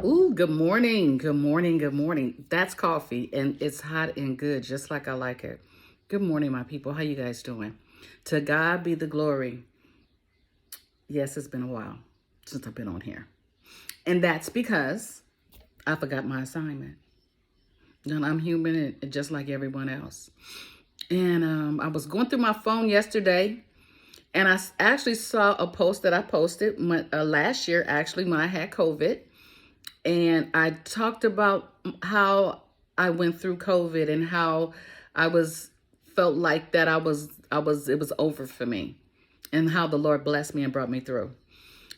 Ooh, good morning. Good morning. Good morning. That's coffee and it's hot and good, just like I like it. Good morning, my people. How you guys doing? To God be the glory. Yes, it's been a while since I've been on here. And that's because I forgot my assignment. And I'm human and just like everyone else. And I was going through my phone yesterday and I actually saw a post that I posted last year, actually, when I had COVID. And I talked about how I went through COVID and how felt like that it was over for me, and how the Lord blessed me and brought me through.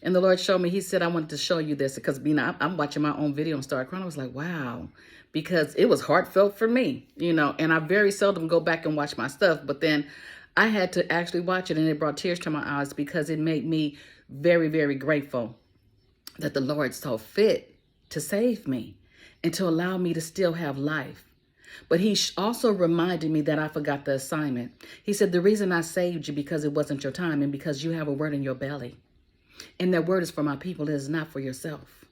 And the Lord showed me, he said, I wanted to show you this because I'm watching my own video and started crying. I was like, wow, because it was heartfelt for me, and I very seldom go back and watch my stuff, but then I had to actually watch it and it brought tears to my eyes because it made me very, very grateful that the Lord saw fit to save me and to allow me to still have life. But he also reminded me that I forgot the assignment. He said, the reason I saved you because it wasn't your time and because you have a word in your belly. And that word is for my people. It is not for yourself.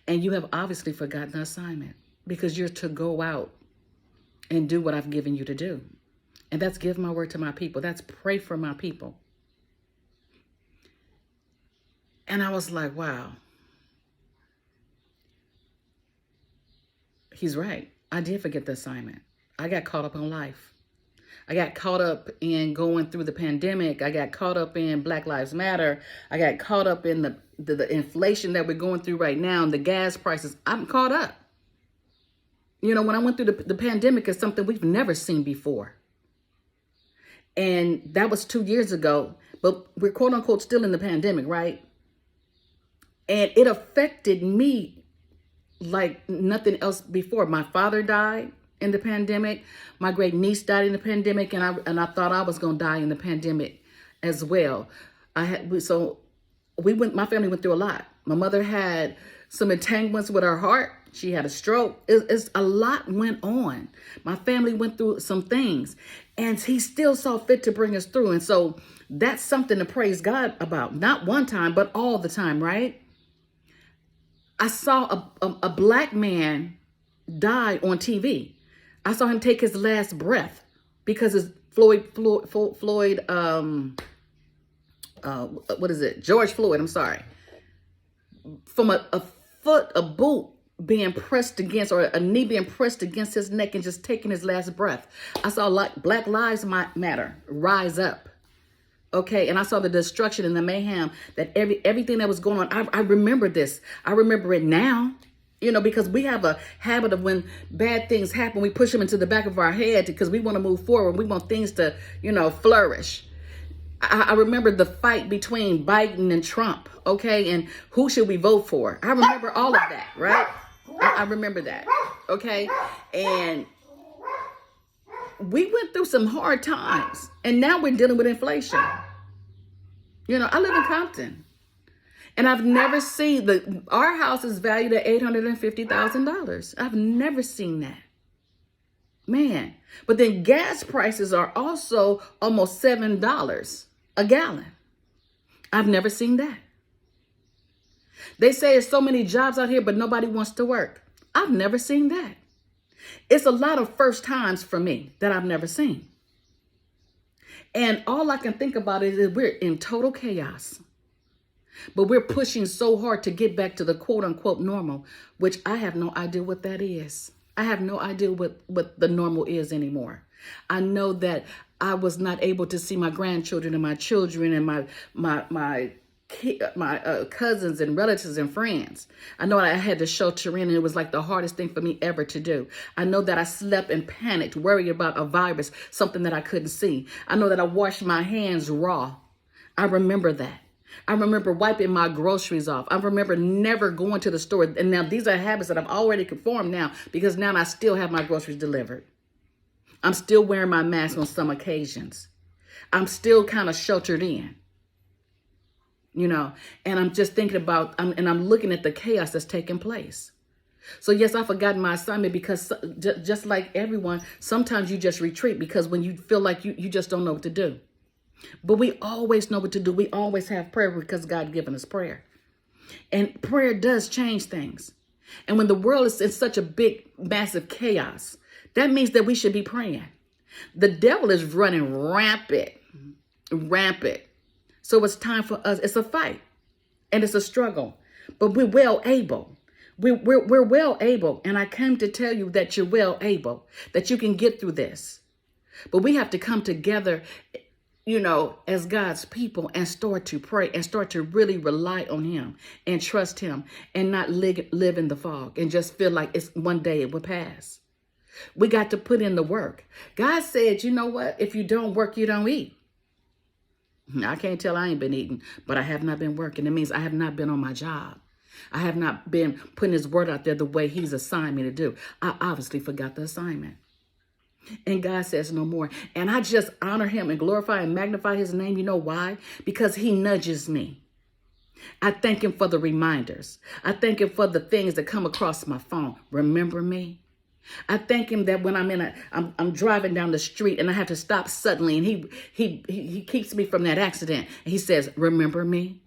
And you have obviously forgotten the assignment because you're to go out and do what I've given you to do. And that's give my word to my people. That's pray for my people. And I was like, wow. He's right. I did forget the assignment. I got caught up in life. I got caught up in going through the pandemic. I got caught up in Black Lives Matter. I got caught up in the inflation that we're going through right now and the gas prices. I'm caught up. When I went through the pandemic, it's something we've never seen before. And that was 2 years ago, but we're quote unquote still in the pandemic, right? And it affected me like nothing else before. My father died in the pandemic. My great niece died in the pandemic, and I thought I was going to die in the pandemic as well. My family went through a lot. My mother had some entanglements with her heart. She had a stroke. It's a lot went on. My family went through some things, and he still saw fit to bring us through. And so that's something to praise God about. Not one time, but all the time, right? I saw a black man die on TV. I saw him take his last breath because it's George Floyd, I'm sorry. From a boot being pressed against, or a knee being pressed against his neck and just taking his last breath. I saw Black Lives Matter rise up. Okay, and I saw the destruction and the mayhem that everything that was going on. I remember this. I remember it now, because we have a habit of when bad things happen, we push them into the back of our head because we want to move forward. We want things to, flourish. I remember the fight between Biden and Trump, okay, and who should we vote for? I remember all of that, right? I remember that, okay, and we went through some hard times, and now we're dealing with inflation. I live in Compton, and I've never seen our house is valued at $850,000. I've never seen that, man. But then gas prices are also almost $7 a gallon. I've never seen that. They say there's so many jobs out here, but nobody wants to work. I've never seen that. It's a lot of first times for me that I've never seen. And all I can think about is we're in total chaos. But we're pushing so hard to get back to the quote unquote normal, which I have no idea what that is. I have no idea what the normal is anymore. I know that I was not able to see my grandchildren and my children and my cousins and relatives and friends. I know I had to shelter in, and it was like the hardest thing for me ever to do. I know that I slept and panicked, worried about a virus, something that I couldn't see. I know that I washed my hands raw. I remember that. I remember wiping my groceries off. I remember never going to the store. And now these are habits that I've already conformed now, because now I still have my groceries delivered. I'm still wearing my mask on some occasions. I'm still kind of sheltered in. And I'm just thinking about, I'm looking at the chaos that's taking place. So yes, I've forgotten my assignment because just like everyone, sometimes you just retreat because when you feel like you just don't know what to do. But we always know what to do. We always have prayer because God given us prayer. And prayer does change things. And when the world is in such a big, massive chaos, that means that we should be praying. The devil is running rampant. So it's time for us. It's a fight and it's a struggle, but we're well able. We're well able. And I came to tell you that you're well able, that you can get through this. But we have to come together, as God's people and start to pray and start to really rely on him and trust him and not live in the fog and just feel like it's one day it will pass. We got to put in the work. God said, you know what? If you don't work, you don't eat. I can't tell I ain't been eating, but I have not been working. It means I have not been on my job. I have not been putting his word out there the way he's assigned me to do. I obviously forgot the assignment. And God says no more. And I just honor him and glorify and magnify his name. You know why? Because he nudges me. I thank him for the reminders. I thank him for the things that come across my phone. Remember me? I thank him that when I'm driving down the street and I have to stop suddenly, and he keeps me from that accident. And he says, remember me?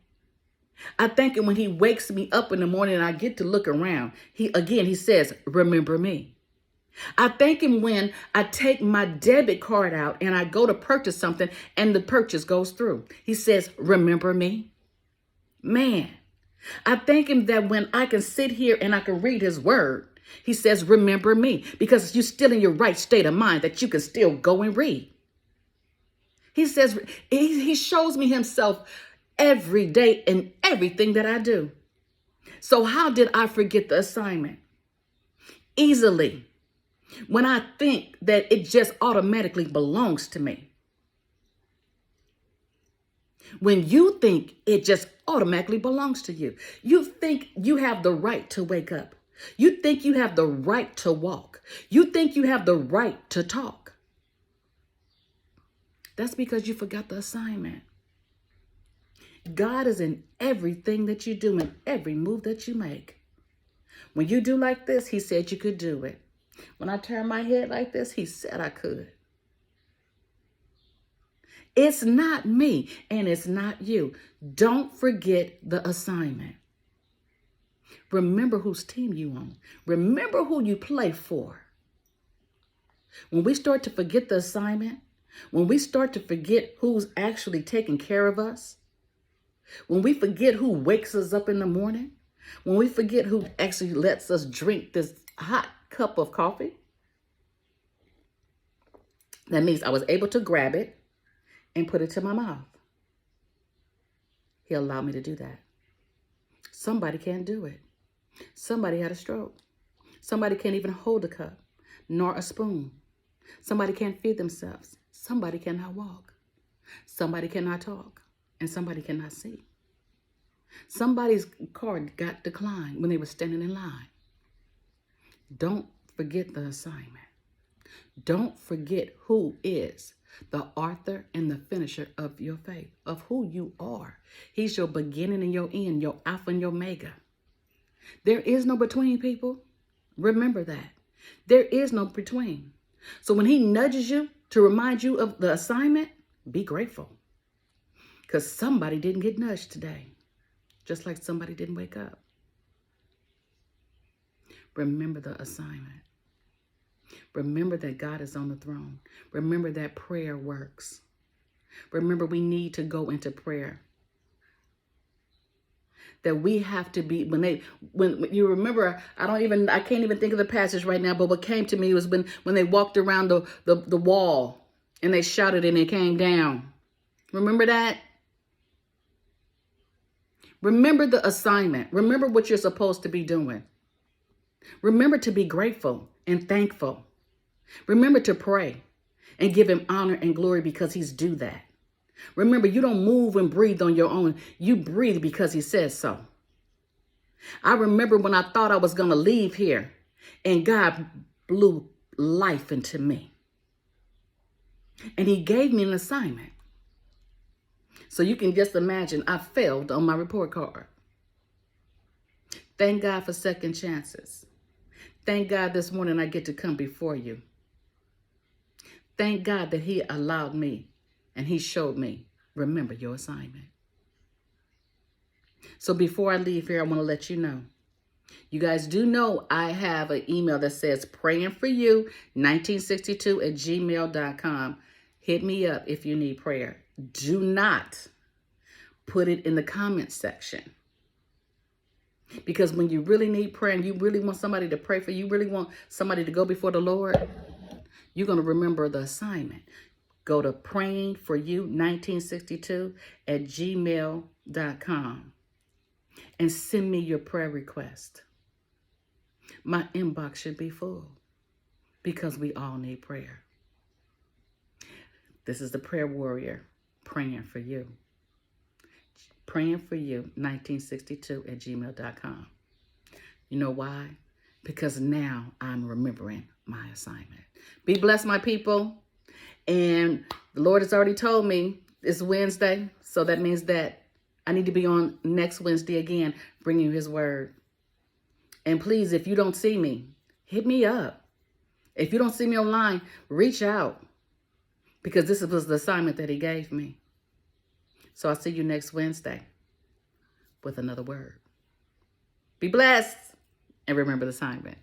I thank him when he wakes me up in the morning and I get to look around. He says, remember me. I thank him when I take my debit card out and I go to purchase something and the purchase goes through. He says, remember me? Man, I thank him that when I can sit here and I can read his word, he says, remember me, because you're still in your right state of mind that you can still go and read. He says, he shows me himself every day in everything that I do. So how did I forget the assignment? Easily. When I think that it just automatically belongs to me. When you think it just automatically belongs to you, you think you have the right to wake up. You think you have the right to walk. You think you have the right to talk. That's because you forgot the assignment. God is in everything that you do, in every move that you make. When you do like this, he said you could do it. When I turn my head like this, he said I could. It's not me and it's not you. Don't forget the assignment. Remember whose team you on. Remember who you play for. When we start to forget the assignment, when we start to forget who's actually taking care of us, when we forget who wakes us up in the morning, when we forget who actually lets us drink this hot cup of coffee, that means I was able to grab it and put it to my mouth. He allowed me to do that. Somebody can't do it. Somebody had a stroke. Somebody can't even hold a cup, nor a spoon. Somebody can't feed themselves. Somebody cannot walk. Somebody cannot talk. And somebody cannot see. Somebody's card got declined when they were standing in line. Don't forget the assignment. Don't forget who is the author and the finisher of your faith, of who you are. He's your beginning and your end, your Alpha and your Omega. There is no between, people. Remember that. There is no between. So when he nudges you to remind you of the assignment, be grateful. Because somebody didn't get nudged today, just like somebody didn't wake up. Remember the assignment. Remember that God is on the throne. Remember that prayer works. Remember we need to go into prayer. That we have to be, when you remember, I can't even think of the passage right now, but what came to me was when they walked around the wall and they shouted and it came down. Remember that? Remember the assignment. Remember what you're supposed to be doing. Remember to be grateful and thankful. Remember to pray and give him honor and glory because he's due that. Remember, you don't move and breathe on your own. You breathe because he says so. I remember when I thought I was going to leave here and God blew life into me. And he gave me an assignment. So you can just imagine I failed on my report card. Thank God for second chances. Thank God this morning I get to come before you. Thank God that he allowed me and he showed me, remember your assignment. So before I leave here, I want to let you know You guys do know I have an email that says prayingforyou1962@gmail.com. Hit me up if you need prayer. Do not put it in the comment section. Because when you really need prayer and you really want somebody to pray for you, really want somebody to go before the Lord, you're going to remember the assignment. Go to prayingforyou1962@gmail.com and send me your prayer request. My inbox should be full because we all need prayer. This is the prayer warrior praying for you. prayingforyou1962@gmail.com. You know why? Because now I'm remembering my assignment. Be blessed, my people. And the Lord has already told me it's Wednesday. So that means that I need to be on next Wednesday again, bringing you his word. And please, if you don't see me, hit me up. If you don't see me online, reach out. Because this was the assignment that he gave me. So I'll see you next Wednesday with another word. Be blessed and remember the assignment.